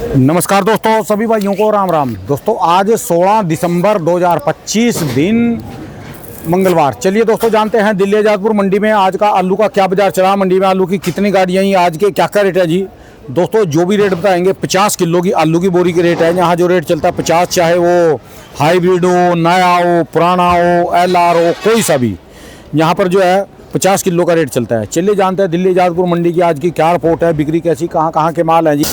नमस्कार दोस्तों, सभी भाइयों को राम राम। दोस्तों आज 16 दिसंबर 2025 दिन मंगलवार। चलिए दोस्तों जानते हैं दिल्ली आजादपुर मंडी में आज का आलू का क्या बाजार चला, मंडी में आलू की कितनी गाड़ियाँ हैं, आज के क्या क्या रेट है जी। दोस्तों जो भी रेट बताएंगे 50 किलो की आलू की बोरी की रेट है। यहाँ जो रेट चलता है 50, चाहे वो हाईब्रिड हो, नया हो, पुराना हो, LR हो, कोई सा भी यहाँ पर जो है 50 किलो का रेट चलता है। चलिए जानते हैं दिल्ली आजादपुर मंडी की आज की क्या रिपोर्ट है, बिक्री कैसी, कहाँ कहाँ के माल हैं जी।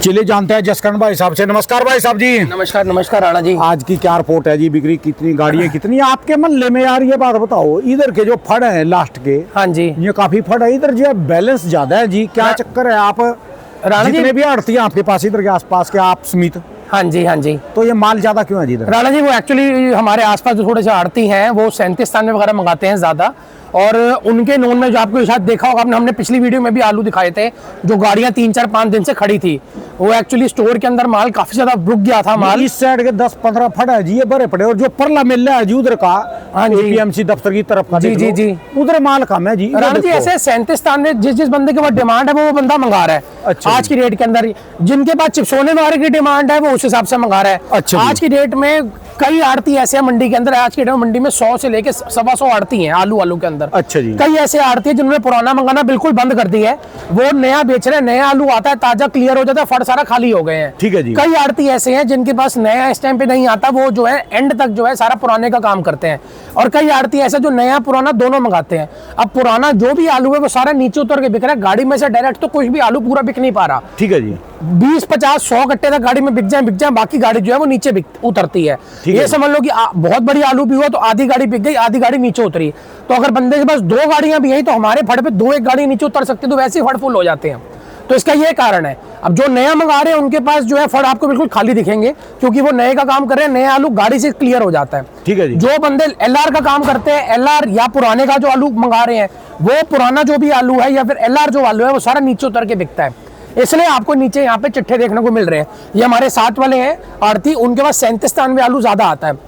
चलिए जानते हैं जसकरण भाई साहब से। नमस्कार भाई साहब जी। नमस्कार नमस्कार राणा जी। आज की क्या रिपोर्ट है जी, बिक्री कितनी, गाड़ियाँ कितनी आपके मोहल्ले में यार, ये बात बताओ। इधर के जो फड़ है लास्ट के, हाँ जी, ये काफी फड़ है इधर जी, बैलेंस ज्यादा है जी, क्या चक्कर है। आप राणा जितने जी भी आड़ती हैं आपके पास इधर के आसपास के, आप समित, हाँ जी हाँ जी, तो ये माल ज्यादा क्यों है जी इधर। राणा जी वो एक्चुअली हमारे आसपास जो थोड़े से आड़ती हैं वो 37 स्थान में वगैरह मंगाते हैं ज़्यादा, और उनके नोन में जो आपको शायद देखा होगा आपने, हमने पिछली वीडियो में भी आलू दिखाए थे जो गाड़ियां 3-4-5 दिन से खड़ी थी। वो एक्चुअली स्टोर के अंदर माल काफी ज्यादा रुक गया था माल। इस साइड के 10-15 फड़ है जी, ये भरे पड़े, और जो परला मिल रहा है जी उधर का, हाँ जी, APMC दफ्तर की तरफ का, जी जी जी, उधर माल कम है जी। राणा जी ऐसे 37 स्थान में जिस बंदे के पास डिमांड है वो बंदा मंगा रहा है। अच्छा, आज की डेट के अंदर जिनके पास चिपसोने वाले की डिमांड है वो उस हिसाब से मंगा रहा है। अच्छा, आज की डेट में कई आड़ती ऐसे हैं मंडी के अंदर, आज की डेट में मंडी में 100 से लेके 125 आड़ती हैं आलू के अंदर। अच्छा जी। कई ऐसे आड़ती है जिन्होंने पुराना मंगाना बिल्कुल बंद कर दिया है, वो नया बेच रहे हैं। नया आलू आता है, ताजा क्लियर हो जाता है, फड़ सारा खाली हो गए हैं। ठीक है जी। कई आड़ती ऐसे हैं जिनके पास नया इस टाइम पे नहीं आता, वो जो है एंड तक जो है सारा पुराने का काम करते हैं। और कई आड़ती ऐसे जो नया पुराना दोनों मंगाते हैं। अब पुराना जो भी आलू है वो सारा नीचे उतर के बिक रहा है, गाड़ी में से डायरेक्ट तो कुछ भी आलू पूरा बिक नहीं पा रहा। ठीक है जी। 20-50-100 गट्टे तक गाड़ी में बिक जाए, बाकी गाड़ी जो है वो नीचे उतरती है। ये समझ लो कि बहुत बड़ी आलू भी हुआ तो आधी गाड़ी बिक गई, आधी गाड़ी नीचे उतरी। तो अगर बंदे के पास 2 गाड़ियां भी हैं तो हमारे फड़ पे 2-1 गाड़ी नीचे उतर सकती है, तो वैसे ही फड़ फुल हो जाते हैं। तो इसका ये कारण है। अब जो नया मंगा रहे हैं उनके पास जो है फड़ आपको बिल्कुल खाली दिखेंगे, क्योंकि वो नए का काम कर रहे हैं, नया आलू गाड़ी से क्लियर हो जाता है। ठीक है जी। जो बंदे LR का काम करते हैं, LR या पुराने का जो आलू मंगा रहे हैं, वो पुराना जो भी आलू है या फिर LR जो आलू है वो सारा नीचे उतर के बिकता है। इसलिए आपको नीचे यहाँ पे चिट्ठे देखने को मिल रहे हैं। ये हमारे साथ वाले हैं आड़ती, उनके पास 37 स्थान में आलू ज्यादा आता है।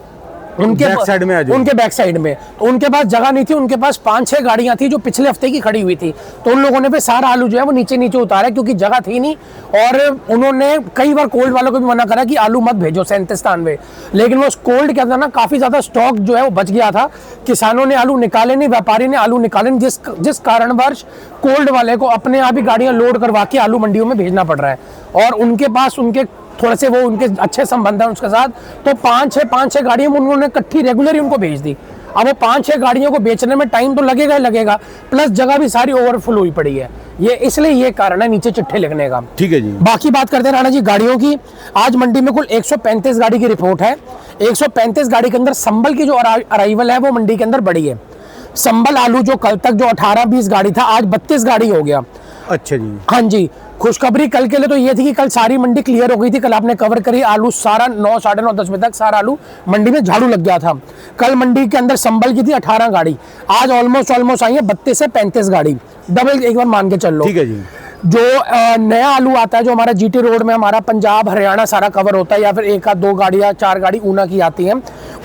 उनके बैक साइड में तो उनके पास जगह नहीं थी, उनके पास 5-6 गाड़ियां थी जो पिछले हफ्ते की खड़ी हुई थी। तो उन लोगों ने भी सारा आलू जो है वो नीचे उतारा, क्योंकि जगह थी नहीं। और उन्होंने कई बार कोल्ड वालों को भी मना करा कि आलू मत भेजो 37 स्थान में, लेकिन वो कोल्ड के अंदर ना काफी ज्यादा स्टॉक जो है वो बच गया था। किसानों ने आलू निकाले नहीं, व्यापारी ने आलू निकाले नहीं, जिस कारणवश कोल्ड वाले को अपने आप ही गाड़ियां लोड करवा के आलू मंडियों में भेजना पड़ रहा है। और उनके पास उनके थोड़े से वो उनके अच्छे संबंध है उसके साथ, तो 5-6 गाड़ियां उन्होंने इकट्ठी रेगुलर ही उनको भेज दी। अब वो 5-6 गाड़ियों को बेचने में टाइम तो लगेगा ही लगेगा, प्लस जगह भी सारी ओवरफुल हुई पड़ी है। ये इसलिए ये कारण है नीचे चिट्ठे लिखने का। ठीक है जी। बाकी बात करते हैं राणा जी गाड़ियों की। आज मंडी में कुल 135 गाड़ी की रिपोर्ट है। 135 गाड़ी के अंदर संबल की जो अराइवल है वो मंडी के अंदर बढ़ी है। संबल आलू जो कल तक जो 18-20 गाड़ी था, आज 32 गाड़ी हो गया। अच्छा जी। हाँ जी। खुशखबरी कल के लिए तो ये थी कि कल सारी मंडी क्लियर हो गई थी। कल आपने कवर करी, आलू सारा 9, 9:30, 10 बजे तक सारा आलू मंडी में झाड़ू लग गया था। कल मंडी के अंदर संबल की थी 18 गाड़ी, आज ऑलमोस्ट आई है 32 से 35 गाड़ी, डबल एक बार मान के चल लो। ठीक है जी। जो नया आलू आता है, जो हमारा GT रोड में हमारा पंजाब हरियाणा सारा कवर होता है, या फिर 1-2 गाड़ियाँ 4 गाड़ी ऊना की आती है,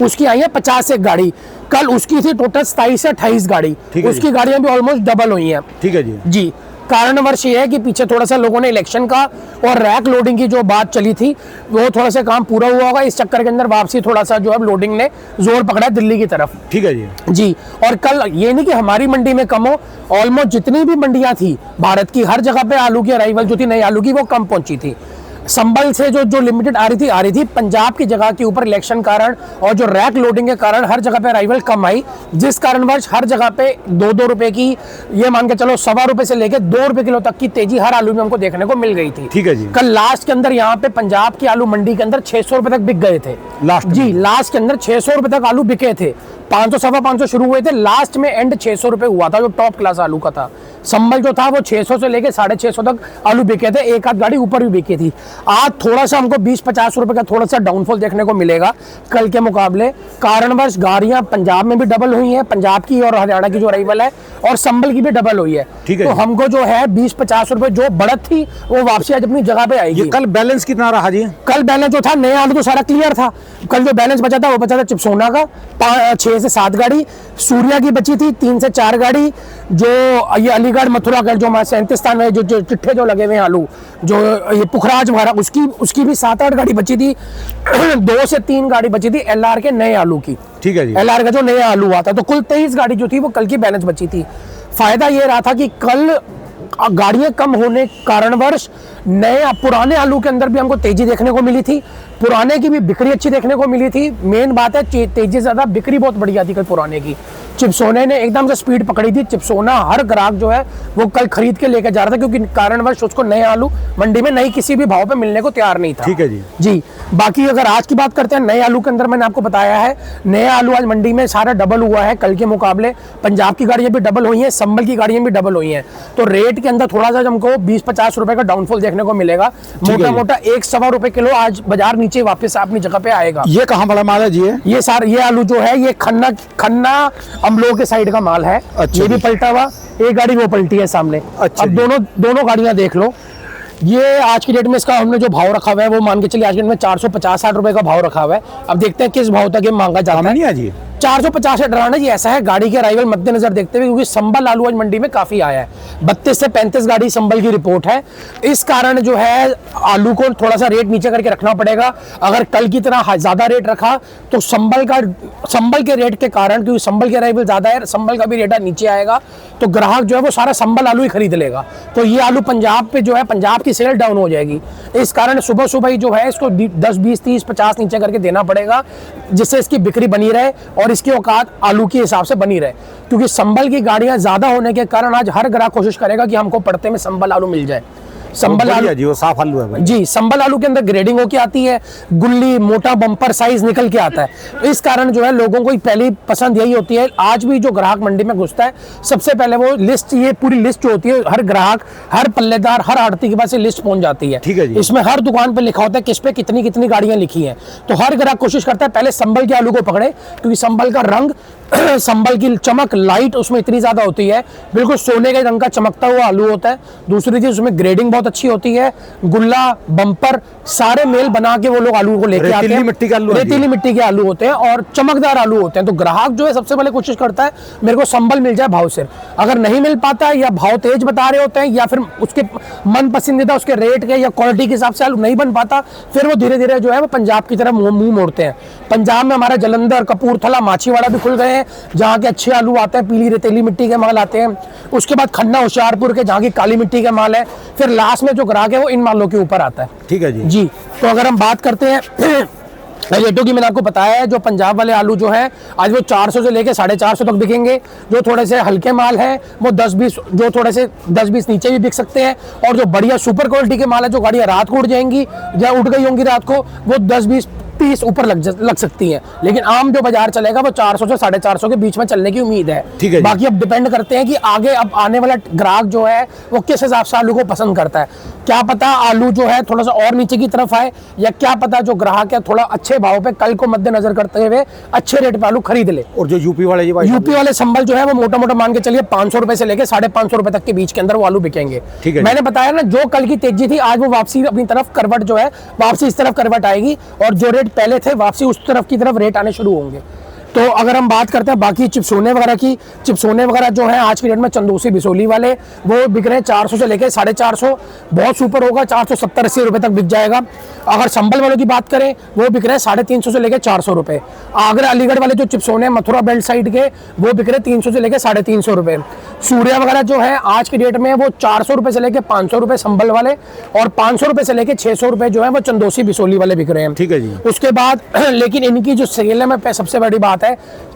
उसकी आई है 50 गाड़ी। कल उसकी थी टोटल 27 से 28 गाड़ी, उसकी गाड़ियां भी ऑलमोस्ट डबल हुई हैं। ठीक है जी। जी। कारणवश ये है कि पीछे थोड़ा सा लोगों ने इलेक्शन का और रैक लोडिंग की जो बात चली थी वो थोड़ा सा काम पूरा हुआ होगा, इस चक्कर के अंदर वापसी थोड़ा सा जो है लोडिंग ने जोर पकड़ा दिल्ली की तरफ। ठीक है जी। जी। और कल ये नहीं कि हमारी मंडी में कम हो, ऑलमोस्ट जितनी भी मंडियां थी भारत की, हर जगह पे आलू की अराइवल जो थी नई आलू की वो कम पहुंची थी। संबल से जो लिमिटेड आ रही थी, पंजाब की जगह के ऊपर इलेक्शन कारण और जो रैक लोडिंग के कारण हर जगह पे अराइवल कम आई, जिस कारणवश हर जगह पे 2-2 रुपए की, ये मान के चलो 1.25 रुपए से लेके 2 रुपए किलो तक की तेजी हर आलू में हमको देखने को मिल गई थी। ठीक है जी। कल लास्ट के अंदर यहाँ पे पंजाब की आलू मंडी के अंदर 600 रुपए तक बिक गए थे। लास्ट के अंदर 600 रुपए तक आलू बिके थे। 500-550 शुरू हुए थे, लास्ट में एंड 600 रुपए हुआ था, जो टॉप क्लास आलू का था। संबल जो था वो 600 से लेके 650 तक आलू बिके थे, एक आध गाड़ी ऊपर भी बिकी थी। आज थोड़ा सा हमको 20-50 रुपए का थोड़ा सा डाउनफॉल देखने को मिलेगा कल के मुकाबले, कारणवश गाड़ियां पंजाब में भी डबल हुई हैं, पंजाब की और हरियाणा की जो अराइवल है, और संबल की भी डबल हुई है। तो हमको जो है 20-50 रुपए जो बढ़त थी वो वापसी आज अपनी जगह पे आएगी। कल बैलेंस कितना रहा जी? कल बैलेंस जो था, नया आलू तो सारा क्लियर था। कल जो बैलेंस बचा था वो बचा था चिपसोना का 6 से 7 गाड़ी सूर्या की बची थी, 3 से 4 गाड़ी जो ये अलीगढ़ मथुरा का जो हमारे 37 स्थान में जो चिट्ठे जो लगे हुए हैं आलू, जो ये पुखराज वगैरह, उसकी भी 7-8 गाड़ी बची थी। 2 से 3 गाड़ी बची थी LR के नए आलू की। ठीक है जी। LR का जो नया आलू हुआ था, तो कुल 23 गाड़ी जो थी वो कल की बैलेंस बची थी। फायदा ये रहा था कि कल गाड़ियां कम होने कारणवश नए पुराने आलू के अंदर भी हमको तेजी देखने को मिली थी, पुराने की भी बिक्री अच्छी देखने को मिली थी। मेन बात है तेजी ज्यादा, बिक्री बहुत बढ़िया थी कल पुराने की। चिप्सोने ने एकदम से स्पीड पकड़ी थी। चिप्सोना हर ग्राहक जो है वो कल खरीद के लेकर जा रहा था, क्योंकि कारणवश उसको नए आलू मंडी में नहीं किसी भी भाव पे मिलने को तैयार नहीं था। ठीक है जी। जी, बाकी अगर आज की बात करते हैं नए आलू के अंदर, मैंने आपको बताया है नए आलू आज मंडी में सारा डबल हुआ है कल के मुकाबले। पंजाब की गाड़ियां भी डबल हुई हैं, संभल की गाड़ियां भी डबल हुई हैं। तो रेट के अंदर थोड़ा सा हमको 20-50 रुपए का डाउनफॉल देखने को मिलेगा। मोटा मोटा 1-1.25 रुपए किलो आज बाजार नीचे वापस अपनी जगह पे आएगा। ये कहाँ वाला माल है जी? ये आलू जो है ये खन्ना अमलोह के साइड का माल है। अच्छा, ये भी पलटा हुआ, एक गाड़ी वो पलटी है सामने। अच्छा, अब दोनों गाड़ियां देख लो। ये आज की डेट में इसका हमने जो भाव रखा हुआ है वो मान के चलिए आज की डेट में 450-60 रुपए का भाव रखा हुआ है। अब देखते हैं किस भाव तक ये मांगा जाता है। जी 450 से डराना जी ऐसा है, गाड़ी के अराइवल मद्देनजर देखते हुए, क्योंकि संबल आलू आज मंडी में काफी आया है। 32 से 35 गाड़ी संबल की रिपोर्ट है। इस कारण जो है आलू को थोड़ा सा रेट नीचे करके रखना पड़ेगा। अगर कल की तरह ज्यादा रेट रखा तो संबल के रेट के कारण, क्योंकि संबल के अराइवल ज्यादा है, संबल का भी रेट नीचे आएगा, तो ग्राहक जो है वो सारा संबल आलू ही खरीद लेगा। तो ये आलू पंजाब पे जो है, पंजाब की सेल डाउन हो जाएगी। इस कारण सुबह सुबह ही जो है इसको 10, 20, 30, 50 नीचे करके देना पड़ेगा, जिससे इसकी बिक्री बनी रहे और इसकी औकात आलू के हिसाब से बनी रहे। क्योंकि संबल की गाड़ियां ज्यादा होने के कारण आज हर ग्राहक कोशिश करेगा कि हमको पड़ते में संबल आलू मिल जाए। संबल आलू जी वो साफ आलू है भाई जी। संबल आलू के अंदर ग्रेडिंग होके आती है, गुल्ली मोटा बम्पर साइज निकल के आता है। इस कारण जो है लोगों को पहली पसंद यही होती है। आज भी जो ग्राहक मंडी में घुसता है सबसे पहले वो लिस्ट, ये पूरी लिस्ट जो होती है, हर ग्राहक, हर पल्लेदार, हर आड़ती के पास ये लिस्ट पहुंच जाती है। ठीक है जी। इसमें हर दुकान पे लिखा होता है किस पे कितनी कितनी गाड़ियां लिखी हैं। तो हर ग्राहक कोशिश करता है पहले संबल के आलू को पकड़े, क्योंकि संबल का रंग संबल की चमक, लाइट उसमें इतनी ज्यादा होती है, बिल्कुल सोने के रंग का चमकता हुआ आलू होता है। दूसरी चीज उसमें ग्रेडिंग बहुत अच्छी होती है, गुल्ला बम्पर सारे मेल बना के वो लोग आलू को लेके आते हैं। रेतीली मिट्टी के आलू होते हैं और चमकदार आलू होते हैं। तो ग्राहक जो है सबसे पहले कोशिश करता है मेरे को संबल मिल जाए भाव से। अगर नहीं मिल पाता है या भाव तेज बता रहे होते हैं या फिर उसके मन पसंदीदा उसके रेट के या क्वालिटी के हिसाब से आलू नहीं बन पाता, फिर वो धीरे धीरे जो है वो पंजाब की तरफ मुंह मोड़ते हैं। पंजाब में हमारा जलंधर, कपूरथला, माछीवाड़ा भी खुल गए हैं, जहाँ के अच्छे आलू आते हैं, पीली रेतीली मिट्टी के माल आते हैं। उसके बाद खन्ना होशियारपुर के, जहाँ की काली मिट्टी के माल है। फिर लास्ट में जो ग्राहक है वो इन मालों के ऊपर आता है। ठीक है जी। जी, तो अगर हम बात करते हैं रेटों की, मैंने आपको बताया है जो पंजाब वाले आलू जो है आज वो 400 से लेके 450 तक बिकेंगे। जो थोड़े से हल्के माल है वो 10-20, जो थोड़े से 10-20 नीचे भी बिक सकते हैं। और जो बढ़िया सुपर क्वालिटी के माल है, जो गाड़ियां रात को उड़ जाएंगी या उठ गई होंगी रात को, वो 10-20-30 ऊपर लग सकती हैं। लेकिन आम जो बाजार चलेगा वो 400 से 450 के बीच में चलने की उम्मीद है। ठीक है। बाकी अब डिपेंड करते हैं कि आगे अब आने वाला ग्राहक जो है वो किस हिसाब से आलू को पसंद करता है। क्या पता आलू जो है थोड़ा सा और नीचे की तरफ आए, या क्या पता जो ग्राहक है थोड़ा अच्छे भाव पे कल को मद्देनजर करते हुए अच्छे रेट पे आलू खरीद ले। और जो यूपी वाले संबल जो है वो मोटा मोटा मान के चलिए 500 रुपए से लेके 550 रुपए तक के बीच के अंदर वो आलू बिकेंगे। ठीक है। मैंने बताया ना, जो कल की तेजी थी आज वो वापसी अपनी तरफ करवट जो है वापसी इस तरफ करवट आएगी, और जो रेट पहले थे वापसी उस तरफ की तरफ रेट आने शुरू होंगे। तो अगर हम बात करते हैं बाकी चिप्सोने वगैरह की, चिप्सोने वगैरह जो है आज की डेट में चंदोसी बिसोली वाले वो बिक रहे हैं 400 से लेकर 450, बहुत सुपर होगा 470-80 रुपए तक बिक जाएगा। अगर संबल वालों की बात करें वो बिक रहे हैं 350 से लेकर 400 रुपए। आगरा अलीगढ़ वाले जो चिप्सोने मथुरा बेल्ट साइड के वो बिक रहे 300 से लेकर 350 रुपए। सूर्या वगैरह जो है आज की डेट में वो 400 रुपए से लेकर 500 रुपए संबल वाले, और 500 रुपए से लेकर 600 रुपए जो है वो चंदोसी बिसोली वाले बिक रहे हैं। ठीक है जी। उसके बाद लेकिन इनकी जो सेल है, मैं सबसे बड़ी बात है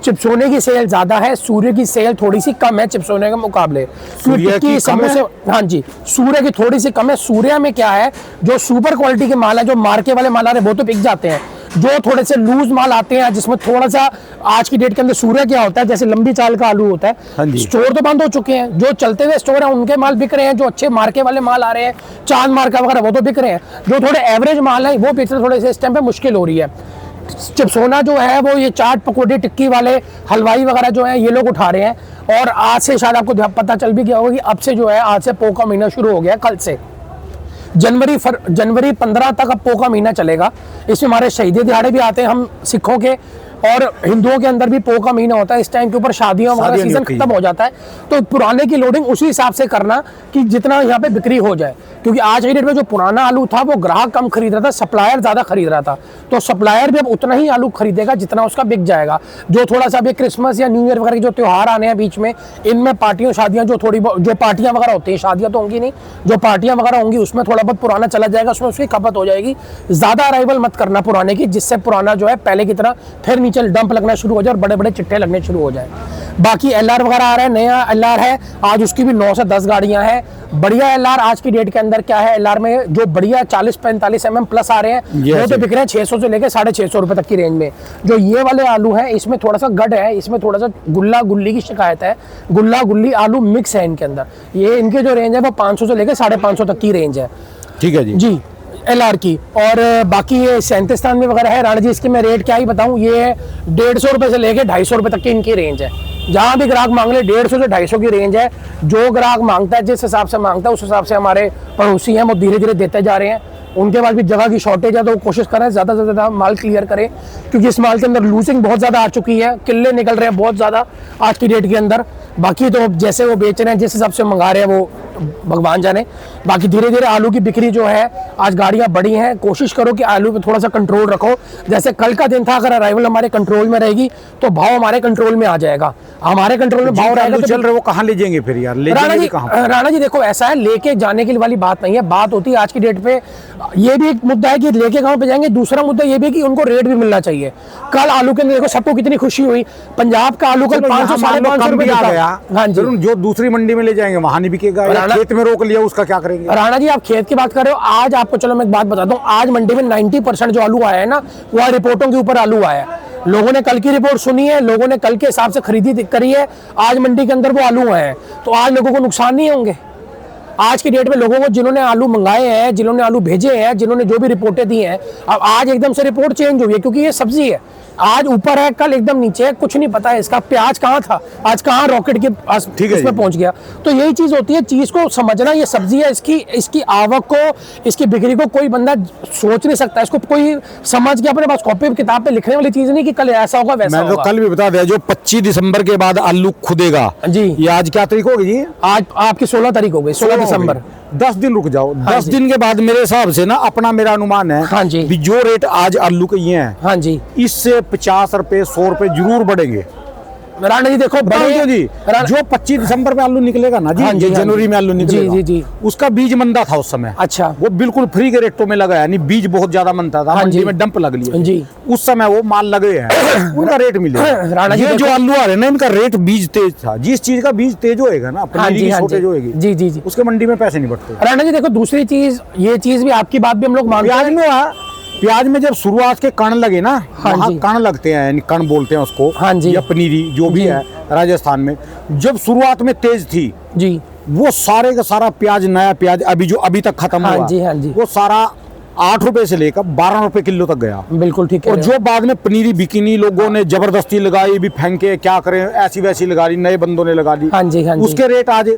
चिप्सोने की सेल ज्यादा है, सूर्य की सेल थोड़ी सी कम है चिप्सोने के मुकाबले। की समोसे, हाँ जी, सूर्य की थोड़ी सी कम है। सूर्य में क्या है, जो सुपर क्वालिटी के माल है, जो मार्के वाले माल आ रहे वो तो बिक जाते हैं। जो थोड़े से लूज माल आते हैं जिसमें थोड़ा सा आज की डेट के अंदर सूर्य क्या होता है, जैसे लंबी चाल का आलू होता है, स्टोर तो बंद हो चुके हैं, जो चलते हुए स्टोर है उनके माल बिक रहे हैं। जो अच्छे मार्के वाले माल आ रहे हैं, चांद मार्का वगैरह, वो तो बिक रहे हैं। जो थोड़े एवरेज माल है वो बेचना थोड़े से इस टाइम पे मुश्किल हो रही है। चिप्सोना जो है वो ये चाट पकौड़े टिक्की वाले हलवाई वगैरह जो है ये लोग उठा रहे हैं। और आज से शायद आपको पता चल भी गया होगा कि अब से जो है आज से पो का महीना शुरू हो गया, कल से जनवरी 15 तक अब पो का महीना चलेगा। इसमें हमारे शहीदी दिहाड़े भी आते हैं हम सिखों के, और हिंदुओं के अंदर भी पो का महीना होता है, इस टाइम के ऊपर शादियों वगैरह शादियां सीजन होती हैं। खत्म हो जाता है, तो पुराने की लोडिंग उसी हिसाब से करना कि जितना यहाँ पे बिक्री हो जाए, क्योंकि आज की डेट में जो पुराना आलू था वो ग्राहक कम खरीद रहा था, सप्लायर ज्यादा खरीद रहा था, तो सप्लायर भी अब उतना ही आलू खरीदेगा जितना उसका बिक जाएगा। जो थोड़ा सा अभी क्रिसमस या न्यू ईयर वगैरह के जो त्यौहार आने हैं बीच में, इनमें पार्टियों शादियां जो जो पार्टियां वगैरह होती हैं, शादियां तो होंगी नहीं, जो पार्टियां वगैरह होंगी उसमें थोड़ा बहुत पुराना चला जाएगा, उसमें उसकी खपत हो जाएगी। ज्यादा अराइवल मत करना पुराने की, जिससे पुराना जो है पहले की तरह फिर नीचे डंप लगना शुरू हो जाए और बड़े बड़े चिट्ठे लगने शुरू हो जाए। बाकी एलआर वगैरह आ रहा है, नया एलआर है, आज उसकी भी 9 से 10 गाड़ियां हैं। बढ़िया एलआर आज की डेट के अंदर क्या है, एलआर में जो बढ़िया 40-45 mm प्लस आ रहे हैं वो तो बिक रहे हैं 600 से लेकर 650 रुपए तक की रेंज में। जो ये वाले आलू हैं इसमें थोड़ा सा गड है, इसमें थोड़ा सा गुल्ला गुल्ली की शिकायत है, गुल्ला गुल्ली आलू मिक्स है इनके अंदर। ये इनके जो रेंज है वो 500 से लेकर 550 तक की रेंज है। ठीक है जी एलआर की। और बाकी ये 37 में वगैरह है राणा जी, इसके मैं रेट क्या ही बताऊं, ये 150 रुपए से लेके 250 रुपए तक की इनकी रेंज है। जहां भी ग्राहक मांग ले 150 से 250 की रेंज है। जो ग्राहक मांगता है, जिस हिसाब से मांगता है, उस हिसाब से हमारे पड़ोसी हैं वो धीरे धीरे देते जा रहे हैं। उनके पास भी जगह की शॉर्टेज है तो वो कोशिश कर रहे हैं ज़्यादा से ज़्यादा माल क्लियर करें, क्योंकि इस माल के अंदर लूजिंग बहुत ज़्यादा आ चुकी है, किल्ले निकल रहे हैं बहुत ज़्यादा आज की डेट के अंदर। बाकी तो जैसे वो बेच रहे हैं, जिस हिसाब से मंगा रहे हैं वो भगवान जाने। बाकी धीरे धीरे आलू की बिक्री जो है, आज गाड़ियां बढ़ी हैं, कोशिश करो कि आलू पे थोड़ा सा कंट्रोल रखो। जैसे कल का दिन था, अगर अराइवल हमारे कंट्रोल में रहेगी तो भाव हमारे कंट्रोल में आ जाएगा, हमारे कंट्रोल में भाव रहेगा। तो चल रहे वो कहाँ ले जाएंगे फिर यार, ले राणा जाएंगे जी, कहाँ? राणा जी देखो ऐसा है, लेके जाने के वाली बात नहीं है, बात होती है आज की डेट पे ये भी एक मुद्दा है कि लेके कहाँ पे जाएंगे, दूसरा मुद्दा ये भी है कि उनको रेट भी मिलना चाहिए। कल आलू के अंदर देखो सबको कितनी खुशी हुई, पंजाब का आलू कल 500-550 रुपए आ गया। हाँ जी, जो दूसरी मंडी में ले जाएंगे वहां नहीं बिकेगा, खेत में रोक लिया उसका क्या करेंगे? राणा जी आप खेत की बात कर रहे हो, आज आपको चलो मैं एक बात बताता हूँ, आज मंडी में 90% जो आलू आया है ना, वह रिपोर्टों के ऊपर आलू आया है। लोगों ने कल की रिपोर्ट सुनी है, लोगों ने कल के हिसाब से खरीदी करी है, आज मंडी के अंदर वो आलू आए हैं, तो आज लोगों को नुकसान नहीं होंगे। आज की डेट में लोगों को जिन्होंने आलू मंगाए हैं, जिन्होंने आलू भेजे हैं, जिन्होंने जो भी रिपोर्टें दी हैं, अब आज एकदम से रिपोर्ट चेंज हुई है, क्योंकि ये सब्जी है, आज ऊपर है कल एकदम नीचे है, कुछ नहीं पता है इसका। प्याज कहाँ था, आज कहाँ रॉकेट के इसमें पहुंच गया। तो यही चीज होती है, चीज को समझना, ये सब्जी है, इसकी आवक को, इसकी बिक्री को कोई बंदा सोच नहीं सकता, इसको कोई समझ के अपने पास कॉपी किताब पे लिखने वाली चीज नहीं कि कल ऐसा होगा वैसा होगा। मैं तो कल भी बता दिया, जो 25 दिसंबर के बाद आलू खुदेगा जी, ये आज क्या तारीख होगी जी? आज आपकी 16 तारीख हो गई, 16 दिसंबर। 10 दिन रुक जाओ, 10 दिन के बाद मेरे हिसाब से ना, अपना मेरा अनुमान है, हाँ जी, जो रेट आज आलू के ये हैं, हाँ जी, इससे 50 रुपए 100 रुपए जरूर बढ़ेंगे। राणा जी देखो बढ़ेंगे जी। जो 25 दिसंबर में आलू निकलेगा ना जी, हाँ जी, जनवरी में आलू निकलेगा, जी, जी, उसका बीज मंदा था उस समय। अच्छा, वो बिल्कुल फ्री के रेटों में लगा, यानी बीज बहुत ज्यादा मंदा था, मंडी में डंप लग लिया जी, उस समय वो माल लगे हैं, उनका रेट मिलेगा। राणा जी ये जो आलू आ रहे हैं ना, इनका रेट बीज तेज था, जिस चीज का बीज तेज होएगा ना, पनीरी की शॉर्टेज होएगी जी जी जी, उसके मंडी में पैसे नहीं बढ़ते। राणा जी देखो दूसरी चीज, ये चीज भी आपकी बात भी हम लोग मानते हैं, प्याज में जब शुरुआत के कण लगे ना, हाँ वहाँ जी, कण लगते हैं, यानी कण बोलते हैं उसको, हाँ जी, या पनीरी जो भी है राजस्थान में, जब शुरुआत में तेज थी जी, वो सारे का सारा प्याज, नया प्याज अभी जो अभी तक खत्म हुआ, हाँ जी, हाँ जी, वो सारा 8 रुपए से लेकर 12 रुपए किलो तक गया। बिल्कुल ठीक है। और जो बाद में पनीरी बिकिनी लोगों ने जबरदस्ती लगाई, भी फेंके क्या करें, ऐसी वैसी लगा ली, नए बंदों ने लगा ली, हाँ जी, हाँ जी, उसके रेट आज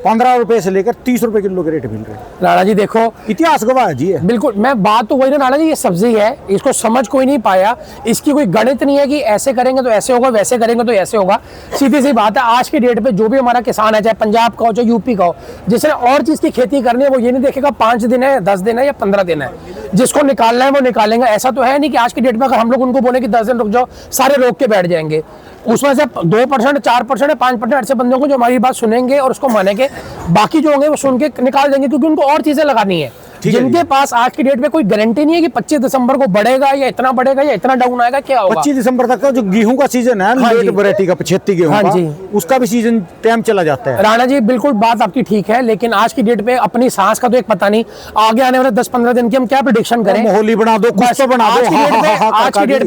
15 रुपए से लेकर 30 रुपए किलो के रेट मिल रहे हैं। राणा जी देखो इतिहास गवाह है जी है। बिल्कुल, मैं बात तो वही ना राणा जी, ये सब्जी है, इसको समझ कोई नहीं पाया, इसकी कोई गणित नहीं है कि ऐसे करेंगे तो ऐसे होगा, वैसे करेंगे तो ऐसे होगा। सीधी सी बात है, आज की डेट पे जो भी हमारा किसान है, चाहे पंजाब का हो चाहे यूपी का हो, जिसने और चीज की खेती करनी है, वो ये नहीं देखेगा 5 दिन है, 10 दिन है या 15 दिन है, जिसको निकालना है वो निकालेंगे। ऐसा तो है नहीं कि आज की डेट में अगर हम लोग उनको बोले कि 10 दिन रुक जाओ, सारे रोक के बैठ जाएंगे। उसमें से 2%, 4%, 5% ऐसे बंदों को जो हमारी बात सुनेंगे और उसको मानेंगे, बाकी जो होंगे वो सुन के निकाल देंगे, क्योंकि उनको और चीजें लगानी है। जिनके पास आज की डेट में कोई गारंटी नहीं है कि 25 दिसंबर को बढ़ेगा या इतना बढ़ेगा या इतना डाउन आएगा, क्या होगा। 25 दिसंबर तक का जो गेहूं का सीजन है, हाँ लेट वैरायटी का 75 गेहूं हाँ का, जी, उसका भी सीजन टाइम चला जाता है। राणा जी बिल्कुल बात आपकी ठीक है, लेकिन आज की डेट पे अपनी सांस का तो एक पता नहीं, आगे आने वाले 10-15 दिन की हम क्या प्रिडिक्शन करें। माहौली बना दो, कुछ तो बना दो। आज की डेट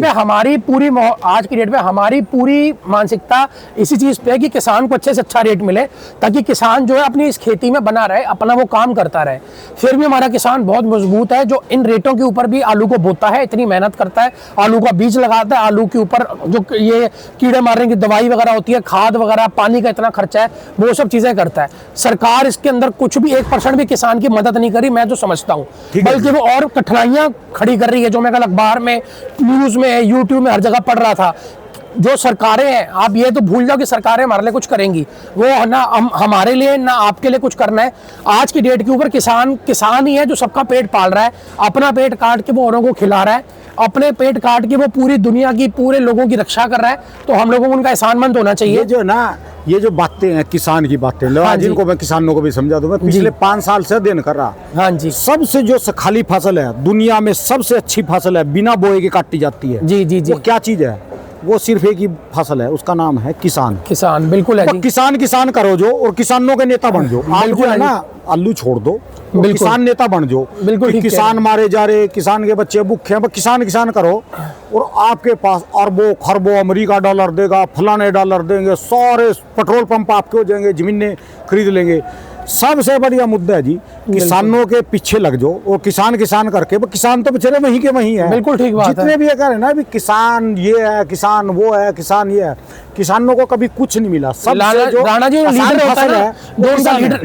पे हमारी पूरी मानसिकता इसी चीज पे है कि किसान को अच्छे से अच्छा रेट मिले, ताकि किसान जो है अपनी इस खेती में बना रहे, अपना वो काम करता रहे। फिर भी हमारा किसान बहुत मजबूत है जो इन रेटों के ऊपर भी आलू को बोता है, इतनी मेहनत करता है, आलू का बीज लगाता है, आलू के ऊपर जो ये कीड़े मारने की दवाई वगैरह होती है, खाद वगैरह, पानी का इतना खर्चा है, वो सब चीजें करता है। सरकार इसके अंदर कुछ भी 1% भी किसान की मदद नहीं करी, मैं जो समझता हूँ, बल्कि वो और कठिनाइयां खड़ी कर रही है, जो मैं कल अखबार में, न्यूज में, यूट्यूब में हर जगह पढ़ रहा था। जो सरकारें हैं, आप ये तो भूल जाओ कि सरकारें हमारे लिए कुछ करेंगी, वो ना हमारे लिए ना आपके लिए कुछ करना है। आज की डेट के ऊपर किसान ही है जो सबका पेट पाल रहा है, अपना पेट काट के वो औरों को खिला रहा है, अपने पेट काट के वो पूरी दुनिया की, पूरे लोगों की रक्षा कर रहा है। तो हम लोगों को उनका एहसानमंद होना चाहिए। ये जो ना, ये जो बातें हैं किसान की बातें, हाँ जी। जिनको मैं किसानों को भी समझा दूं, मैं पिछले 5 साल से अध्ययन कर रहा। हाँ जी, सबसे जो खाली फसल है दुनिया में, सबसे अच्छी फसल है, बिना बोए के काटी जाती है। जी जी जी, वो क्या चीज है? वो सिर्फ एक ही फसल है, उसका नाम है किसान। किसान, बिल्कुल है तो जी। किसान करो जो, और किसानों के नेता बन जाओ। आप जो है ना, आलू छोड़ दो, और किसान नेता बन जाओ। बिल्कुल कि ठीक किसान मारे जा रहे, किसान के बच्चे भूखे हैं, किसान करो, और आपके पास अरबों खरबों अमेरिका डॉलर देगा, फलाने डॉलर देंगे, सारे पेट्रोल पंप आपके हो जाएंगे, जमीनें खरीद लेंगे। सबसे बढ़िया मुद्दा है जी, किसानों के पीछे लग जाओ, और किसान करके, वो किसान तो बेचारे वहीं के वहीं है। बिल्कुल ठीक बात है। जितने भी ये कह रहे हैं ना, भी किसान ये है, किसान वो है, किसान ये है, किसानों को कभी कुछ नहीं मिला। सबसे जो राणा जी, लीडर होता है ना,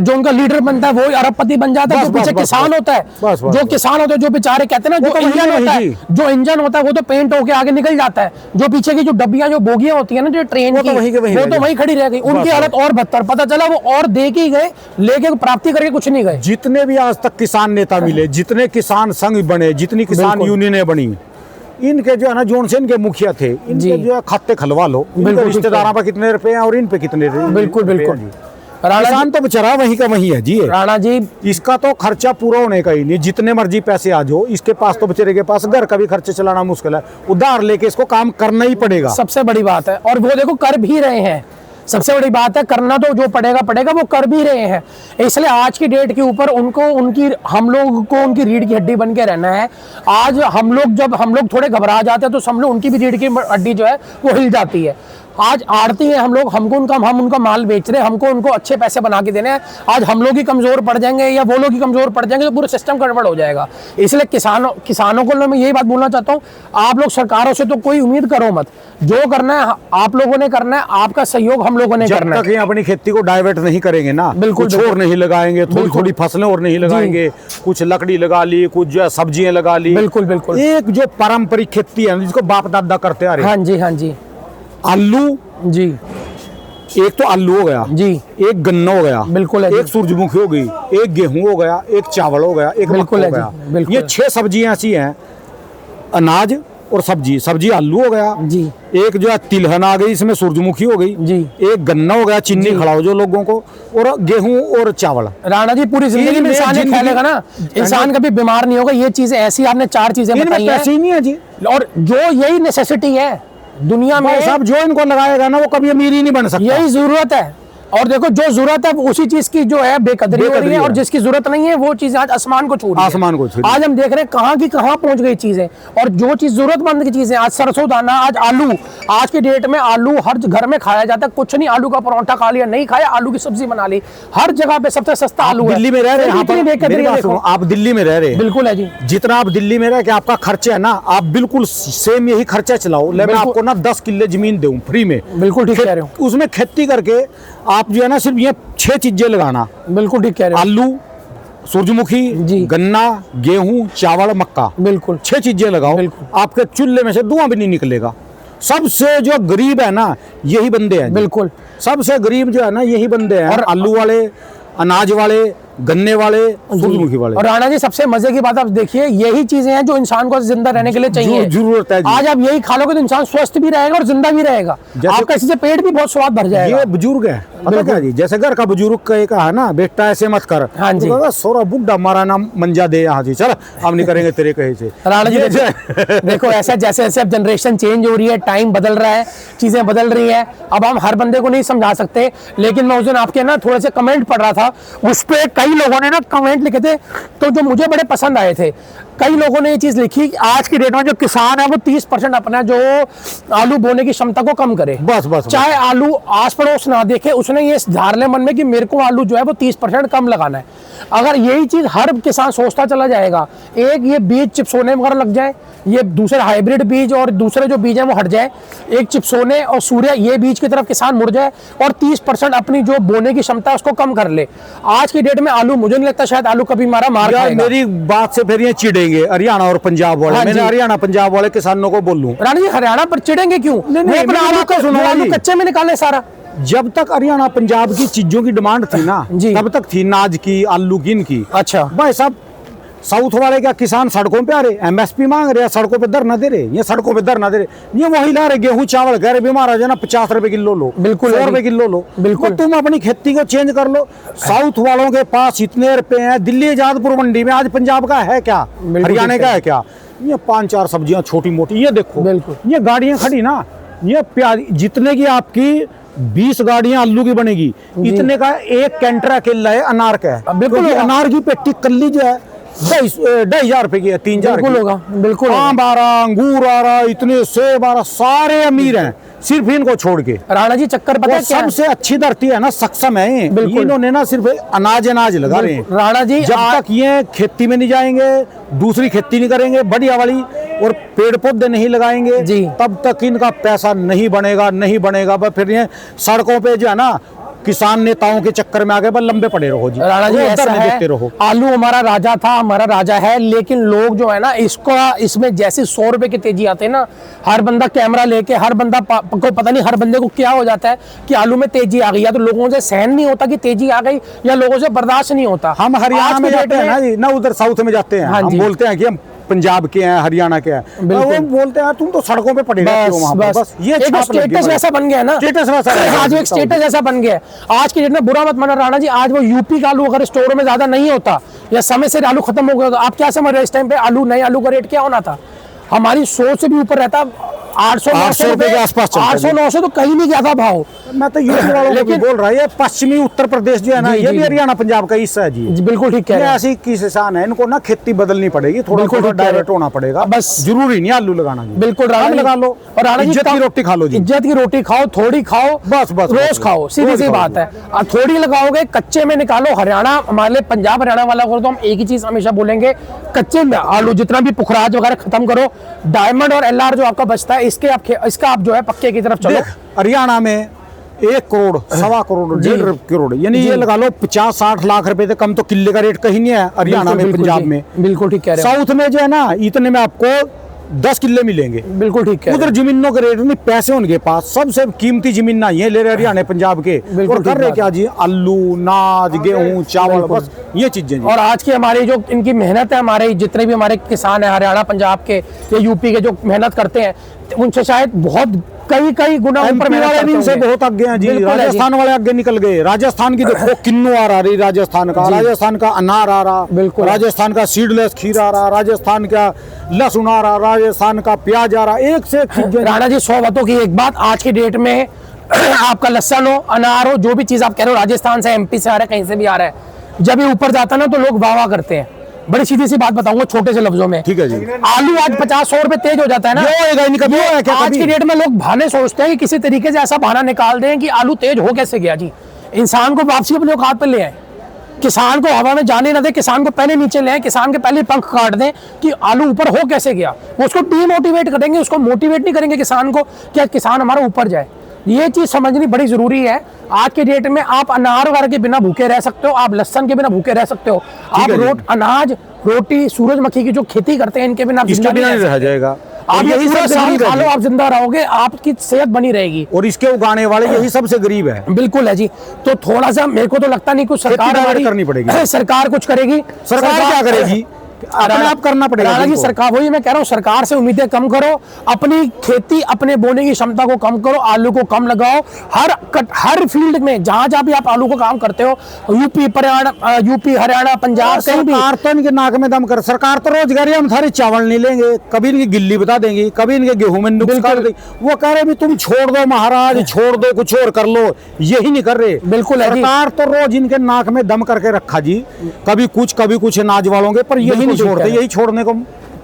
जो उनका लीडर बनता है, वो अरबपति बन जाता है। जो पीछे किसान होता है, जो किसान होता है, जो बेचारे कहते हैं ना, जो इंजन होता है, जो इंजन होता है, वो तो पेंट होके आगे निकल जाता है। जो पीछे की जो डब्बियां, जो बोगियां होती है ना, जो ट्रेन की, वो तो वहीं खड़ी रह गई। उनकी हालत और बदतर, पता चला वो और दे के गए, लेके प्राप्ति करके कुछ नहीं गए। जितने भी आज तक किसान नेता मिले, जितने किसान संघ बने, जितनी किसान यूनियनें बनी, इनके जो है ना, जोन से इनके मुखिया थे, इनके जो है खाते खलवा लो, इनके रिश्तेदारों पर कितने रुपए हैं और इन पे कितने। बिल्कुल बिल्कुल। किसान तो बेचारा वहीं का वहीं है जी। राणा जी, इसका तो खर्चा पूरा होने का ही नहीं, जितने मर्जी पैसे आ जाओ, इसके पास तो बेचारे के पास घर का भी खर्चे चलाना मुश्किल है, उधार लेके इसको काम करना ही पड़ेगा। सबसे बड़ी बात है, और वो देखो कर भी रहे हैं। सबसे बड़ी बात है, करना तो जो पड़ेगा वो कर भी रहे हैं। इसलिए आज की डेट के ऊपर हम लोग को उनकी रीढ़ की हड्डी बन के रहना है। आज हम लोग थोड़े घबरा जाते हैं, तो समझ लो उनकी भी रीढ़ की हड्डी जो है वो हिल जाती है। आज आड़ती हैं हम लोग, हम उनका माल बेच रहे हैं, हमको उनको अच्छे पैसे बना के देने हैं। आज हम लोग ही कमजोर पड़ जाएंगे या वो लोग ही कमजोर पड़ जाएंगे, तो पूरा सिस्टम गड़बड़ हो जाएगा। इसलिए किसानों को मैं यही बात बोलना चाहता हूँ, आप लोग सरकारों से तो कोई उम्मीद करो मत, जो करना है आप लोगों ने करना है, आपका सहयोग हम लोगों ने करना है। जब तक अपनी खेती को डाइवर्ट नहीं करेंगे ना, बिल्कुल कुछ और नहीं लगाएंगे, थोड़ी फसलें और नहीं लगाएंगे, कुछ लकड़ी लगा ली, कुछ जो है सब्जियां लगा ली। बिल्कुल बिल्कुल। एक जो पारंपरिक खेती है जिसको बाप दादा करते आ रहे हैं। हाँ जी, हाँ जी। आलू जी, एक तो आलू हो गया जी, एक गन्ना हो गया, बिल्कुल है, एक सूरजमुखी हो गई, एक गेहूं हो गया, एक चावल हो गया, एक मक्का हो गया। बिल्कुल। ये 6 सब्जियां ऐसी हैं, अनाज और सब्जी आलू हो गया जी, एक जो है तिलहन आ गई, इसमें सूरजमुखी हो गई जी, एक गन्ना हो गया, चीनी खिलाओ जो लोगों को, और गेहूं और चावल। राणा जी, पूरी जिंदगी में इंसान खेलेगा ना, इंसान कभी बीमार नहीं होगा। ये चीजें ऐसी आपने 4 चीजें बताई हैं, पैसे ही नहीं है जी, और जो यही नेसेसिटी है दुनिया में, सब जो इनको लगाएगा ना वो कभी अमीर ही नहीं बन सकता। यही जरूरत है। और देखो, जो जरूरत है उसी चीज की जो है बेकदरी हो रही है, और जिसकी जरूरत नहीं है वो चीज आज आसमान को छू रही है। आसमान को छू रही है। आज हम देख रहे हैं कहाँ की कहाँ पहुंच गई चीजें, और जो चीज जरूरतमंद की चीजें, आज सरसों दाना, आज आलू, आज की डेट में आलू हर घर में खाया जाता है। कुछ नहीं, आलू का परोठा खा लिया, नहीं खाया आलू की सब्जी बना ली, हर जगह पे सबसे सस्ता आलू है। दिल्ली में रह रहे हैं, आप दिल्ली में रह रहे हैं, बिल्कुल है जी। जितना आप दिल्ली में रह के आपका खर्चा है ना, आप बिल्कुल सेम यही खर्चा चलाओ। मैं आपको ना 10 किले जमीन दूं फ्री में, बिल्कुल ठीक कह रहे हो, उसमें खेती करके आप जो है ना सिर्फ ये 6 चीजें लगाना। बिल्कुल ठीक कह रहे हो। आलू, सूरजमुखी, गन्ना, गेहूं, चावल, मक्का, बिल्कुल 6 चीजें लगाओ, आपके चूल्हे में से धुआं भी नहीं निकलेगा। सबसे जो गरीब है ना यही बंदे हैं, बिल्कुल सबसे गरीब जो है ना यही बंदे हैं, और आलू वाले, अनाज वाले, गन्ने वाले, सूरजमुखी वाले। और राणा जी, सबसे मजे की बात आप देखिए, यही चीजें हैं जो इंसान को जिंदा रहने के लिए चाहिए, जरूरत है। आज आप यही खा लोगे तो इंसान स्वस्थ भी रहेगा और जिंदा भी रहेगा, आपका इससे पेट भी बहुत स्वाद भर जाएगा। ये बुजुर्ग है, पता क्या जी, जैसे घर का बुजुर्ग कहा है ना, बेटा ऐसे मत कर, हाँ जी, तो सोरा बुड्ढा मारा ना मंजा दे यहाँ जी, चल हम नहीं करेंगे तेरे कहे से। राणा जी देखो, ऐसा जैसे जैसे अब जनरेशन चेंज हो रही है, टाइम बदल रहा है, चीजें बदल रही है, अब हम हर बंदे को नहीं समझा सकते। लेकिन मैं उस दिन आपके ना थोड़े से कमेंट पढ़ रहा था, उस पर कई लोगों ने ना कमेंट लिखे थे, तो जो मुझे बड़े पसंद आए थे। कई लोगों ने ये चीज लिखी कि आज की डेट में जो किसान है वो 30% अपना जो आलू बोने की क्षमता को कम करे। बस चाहे आलू आस पड़ोस ना देखे, उसने ये धार ले मन में कि मेरे को आलू जो है वो 30% कम लगाना है। अगर यही चीज हर किसान सोचता चला जाएगा, एक ये बीज चिपसोने वगैरह लग जाए, ये दूसरे हाइब्रिड बीज और दूसरे जो बीज है वो हट जाए, एक चिपसोने और सूर्य ये बीज की तरफ किसान मुड़ जाए और 30% अपनी जो बोने की क्षमता है उसको कम कर ले, आज की डेट में आलू मुझे नहीं लगता शायद आलू कभी मार खाएगा। मेरी बात से फिर ये चिढ़ेंगे हरियाणा और पंजाब वाले। हाँ मैंने हरियाणा पंजाब वाले किसानों को बोलूं, राणा जी हरियाणा पर चिढ़ेंगे क्यों? नहीं, अपना मेरी आलू बात तो सुनो आलू जी। कच्चे में निकाले सारा। जब तक हरियाणा पंजाब की चीजों की डिमांड थी ना, जी। तब तक थी नाज की, आलू की, इनकी। अच्छा भाई साहब, साउथ वाले क्या किसान सड़कों पे आ रहे, एमएसपी मांग रहे, सड़कों पे धरना दे रहे, ये सड़कों पे धरना दे रहे, ये वही ला रहे गेहूं चावल, कह रहे बीमार आ जाना 50 रुपए किलो लो, बिल्कुल 100 रुपए किलो लो। बिल्कुल। वो तुम अपनी खेती को चेंज कर लो। साउथ वालों के पास इतने रुपए हैं, दिल्ली जादपुर मंडी में आज पंजाब का है क्या, हरियाणा का है क्या? ये 5-4 सब्जियां छोटी मोटी, ये देखो, बिल्कुल। ये गाड़ियां खड़ी ना, ये प्याज जितने की आपकी 20 गाड़ियां आलू की बनेगी, इतने का एक कैंटर अकेला है अनार का है। बिल्कुल क्योंकि होगा। अनार की पेटी कल्ली जो है 2,500 रुपए की है, 3,000 बिल्कुल होगा, बिल्कुल होगा। आम आ रहा, अंगूर आ रहा, इतने सेब आ रहा, सारे अमीर हैं सिर्फ इनको छोड़ के। राणा जी चक्कर पता है क्या है? सबसे अच्छी धरती है ना, सक्षम है ये। बिल्कुल। इन्होंने ना सिर्फ अनाज लगा रहे हैं। राणा जी जब तक ये खेती में नहीं जाएंगे, दूसरी खेती नहीं करेंगे बढ़िया वाली, और पेड़ पौधे नहीं लगाएंगे जी। तब तक इनका पैसा नहीं बनेगा। बस फिर ये सड़कों पे जो है ना, किसान नेताओं के चक्कर में आगे बस लंबे पड़े रहो जी। राणा जी ऐसा धरने है, देखते रहो। आलू हमारा राजा था, हमारा राजा है, लेकिन लोग जो है ना इसमें जैसे 100 रुपए की तेजी आते हैं ना, हर बंदा कैमरा लेके, हर बंदा को पता नहीं हर बंदे को क्या हो जाता है कि आलू में तेजी आ गई, या तो लोगों से सहन नहीं होता कि तेजी आ गई, या लोगों से बर्दाश्त नहीं होता। हम हरियाणा आज में की जाते डेट हैं ना जी, ना उधर साउथ में जाते हैं, हाँ हम जी। बोलते हैं कि हम पंजाब के हैं, हरियाणा के हैं, बिल्कुल। वो बोलते हैं तुम तो सड़कों पे पड़े रहते हो वहाँ पे। बस ये एक छाप लग गई स्टेटस भाई। वैसा बन गया है ना, स्टेटस वैसा है। आज एक स्टेटस ऐसा बन गया है। आज की डेट में बुरा मत माना राणा जी, आज वो यूपी का आलू अगर स्टोरों में ज्यादा नहीं होता या समय से आलू खत्म हो गया, तो आप क्या समझ रहे हैं इस टाइम पे आलू नए आलू का रेट क्या होना था? हमारी सोच से भी ऊपर रहता, 800-900 रुपए के आसपास चलता है। 800-900 तो कहीं नहीं गया था भाव। मैं तो यूपी वालों को भी बोल रहा है, ये पश्चिमी उत्तर प्रदेश जो है ना, जी, ये जी, भी हरियाणा पंजाब का हिस्सा है जी। जी, बिल्कुल ठीक कह ये रहे हैं। ऐसी किसान है, इनको ना खेती बदलनी पड़ेगी, थोड़ा बिल्कुल थोड़ा ठीक कह रहे हैं। डाइवर्ट होना पड़ेगा। बस जरूरी नहीं आलू लगाना जी। बिल्कुल राणा कम जी, लगा लो, और राणा जी इज्जत की रोटी खा लो जी। इज्जत की रोटी खाओ, थोड़ी खाओ, बस, रोज खाओ, सीधी सी बात है। और थोड़ी लगाओगे, कच्चे में निकालो। हरियाणा हमारे लिए, पंजाब हरियाणा वाला को तो हम एक ही चीज हमेशा बोलेंगे, कच्चे में आलू जितना भी पुखराज वगैरह खत्म करो, डायमंड और एलआर जो आपका बचता है इसका आप जो है पक्के की तरफ चलो। देख, हरियाणा में 1 करोड़, 1.25 करोड़, 1.5 करोड़, यानी ये लगा लो 50-60 लाख रुपए से कम तो किले का रेट कहीं नहीं है हरियाणा में, बिल्कुल पंजाब जी, में। बिल्कुल ठीक कह रहे हैं। साउथ में जो है ना, इतने में आपको 10 किले मिलेंगे। बिल्कुल ठीक कह रहे उधर हैं। जमीनों के रेट नहीं, पैसे उनके पास, सबसे कीमती जमीन ना ये ले रहे हरियाणा पंजाब के, बिल्कुल और कर ठीक रहे बात क्या जी, आलू, नाज, गेहूं, चावल, बिल्कुल। बस ये चीजें जी। और आज की हमारी जो इनकी मेहनत है, हमारे जितने भी हमारे किसान है हरियाणा पंजाब के या यूपी के जो मेहनत करते हैं, उनसे शायद बहुत कई गुना ऊपर MP मेहनत वाले करते इनसे होंगे। बहुत आगे हैं जी। बिल्कुल है जी। राजस्थान वाले आगे निकल गए। राजस्थान की देखो किन्नू आ रही, राजस्थान का अनार आ रहा, बिल्कुल। राजस्थान का सीडलेस खीरा आ रहा, राजस्थान का लहसुन आ रहा, राजस्थान का प्याज आ रहा, एक से एक चीजें। राणा जी 100 बातों की एक बात, आज की डेट में आपका लहसन हो, अनार हो, जो भी चीज आप कह रहे हो, राजस्थान से, MP से आ रहा है, कहीं से भी आ रहा है, जब ये ऊपर जाता है ना तो लोग वाह वाह करते हैं। बड़ी सीधी सी बात बताऊंगा छोटे से लफ्जों में, ठीक है जी। आलू आज 50-100 रुपए तेज हो जाता है ना, ये होएगा ही नहीं, कभी होया क्या आज कभी? की डेट में लोग बहाने सोचते हैं कि किसी तरीके से ऐसा बहाना निकाल दें कि आलू तेज हो कैसे गया जी। इंसान को वापसी अपने औकात पे ले आए, किसान को हवा में जाने ना दे, किसान को पहले नीचे ले आए, किसान के पहले पंख काट दें कि आलू ऊपर हो कैसे गया। वो उसको डीमोटिवेट करेंगे, उसको मोटिवेट नहीं करेंगे किसान को कि किसान हमारा ऊपर जाए। ये चीज समझनी बड़ी जरूरी है। आज के डेट में आप अनार वगैरह के बिना भूखे रह सकते हो, आप लहसन के बिना भूखे रह सकते हो, आप अनाज, रोटी, सूरजमुखी की जो खेती करते हैं इनके बिना इसके बिना नहीं रह जाएगा। आप यही पूरा सबसे साल गरीब खा लो, है आप जिंदा रहोगे, आपकी सेहत बनी रहेगी। और इसके उगाने वाले यही सबसे गरीब है। बिल्कुल है जी। तो थोड़ा सा मेरे को तो लगता नहीं कुछ सरकार खेती हमारी करनी पड़ेगी। सरकार कुछ करेगी। सरकार क्या करेगी? अपने आप करना पड़ेगा। राणा जी सरकार, वही मैं कह रहा हूँ, सरकार से उम्मीदें कम करो, अपनी खेती, अपने बोने की क्षमता को कम करो, आलू को कम लगाओ। हर फील्ड में जहां जहां भी आप आलू को काम करते हो, यूपी हरियाणा पंजाब, कहीं भी। सरकार तो इनके नाक में दम कर, सरकार तो रोजगारी हम सारे चावल नहीं लेंगे, कभी इनकी गिल्ली बता देंगी, कभी इनके गेहूं में नुक्स कर देंगे। वो कह रहे भी तुम छोड़ दो महाराज, छोड़ दो, कुछ और कर लो, यही नहीं कर रहे। बिल्कुल है जी। सरकार तो रोज इनके नाक में दम करके रखा जी, कभी कुछ अनाज वालों के, पर यही नहीं ठीक छोड़ते, है। यही छोड़ने को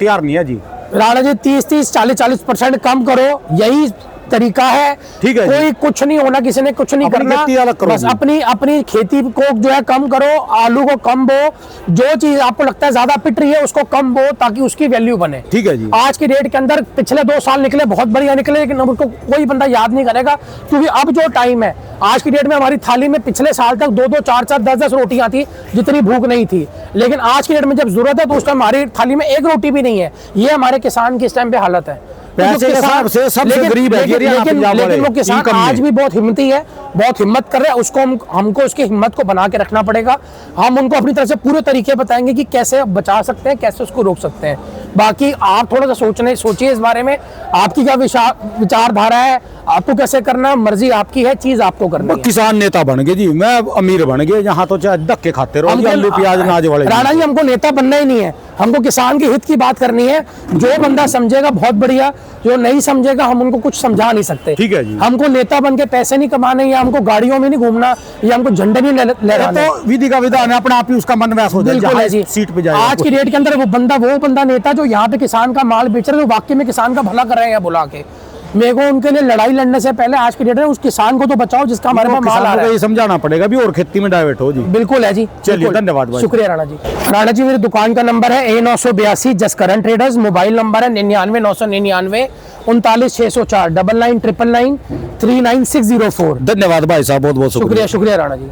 तैयार नहीं है जी। राणा जी 30-30, 40-40% कम करो, यही तरीका है। ठीक है जी। कोई कुछ नहीं होना, किसी ने कुछ नहीं अपनी करना, खेती अलग करो बस जी। अपनी खेती को जो है कम करो, आलू को कम बो, जो चीज आपको लगता है ज्यादा पिट रही है उसको कम बो, ताकि उसकी वैल्यू बने। ठीक है जी। आज की डेट के अंदर पिछले 2 साल निकले बहुत बढ़िया निकले, लेकिन अब उसको कोई बंदा याद नहीं करेगा, क्योंकि अब जो टाइम है आज की डेट में, हमारी थाली में पिछले साल तक 2-2, 4-4, 10-10 रोटियां थी, जितनी भूख नहीं थी। लेकिन आज की डेट में जब जरूरत है तो उस टाइम हमारी थाली में एक रोटी भी नहीं है। ये हमारे किसान की इस टाइम पे हालत है। पैसे के हिसाब से सबसे गरीब है ये यहाँ पंजाब वाले, लेकिन वो किसान इनकम में। आज भी बहुत हिम्मती है, बहुत हिम्मत कर रहे हैं। उसको हमको उसकी हिम्मत को बना के रखना पड़ेगा। हम उनको अपनी तरफ से पूरे तरीके बताएंगे कि कैसे बचा सकते हैं, कैसे उसको रोक सकते हैं। बाकी आप थोड़ा सा सोचिए इस बारे में, आपकी क्या विचारधारा है, आपको कैसे करना, मर्जी आपकी है, चीज आपको करनी है। किसान नेता बन गए जी, मैं अमीर बन गए, यहाँ तो चाहे धक्के खाते रहो जी, आलू प्याज अनाज वाले। राणा जी हमको नेता बनना ही नहीं है, हमको किसान के हित की बात करनी है। जो बंदा समझेगा बहुत बढ़िया, जो नहीं समझेगा हम उनको कुछ समझा नहीं सकते। ठीक है जी। हमको नेता बन के पैसे नहीं कमाने, या हमको गाड़ियों में नहीं घूमना, या हमको झंडे नहीं लहराने। तो विधि का विधान है, अपना आप ही उसका मन वैस हो जाए, बिल्कुल जहाँ है जी। सीट पे जाए। आज की डेट के अंदर वो बंदा नेता जो यहाँ पे किसान का माल बेच रहे हैं, जो वाकई में किसान का भला कर रहे हैं बुला के, मेरे को उनके लिए लड़ाई लड़ने से पहले आज की डेट में उस किसान को तो बचाओ जिसका हमारे पास माल आ रहा है। ये समझाना पड़ेगा भी, और खेती में डाइवर्ट हो जी। बिल्कुल है जी। चलिए, बिल्कुल। धन्यवाद भाई। शुक्रिया राणा जी। राणा जी मेरी दुकान का नंबर है A982 Jaskaran traders, mobile number है 99 999 39 604 99 999 39604। धन्यवाद भाई साहब, बहुत बहुत शुक्रिया। शुक्रिया राणा जी।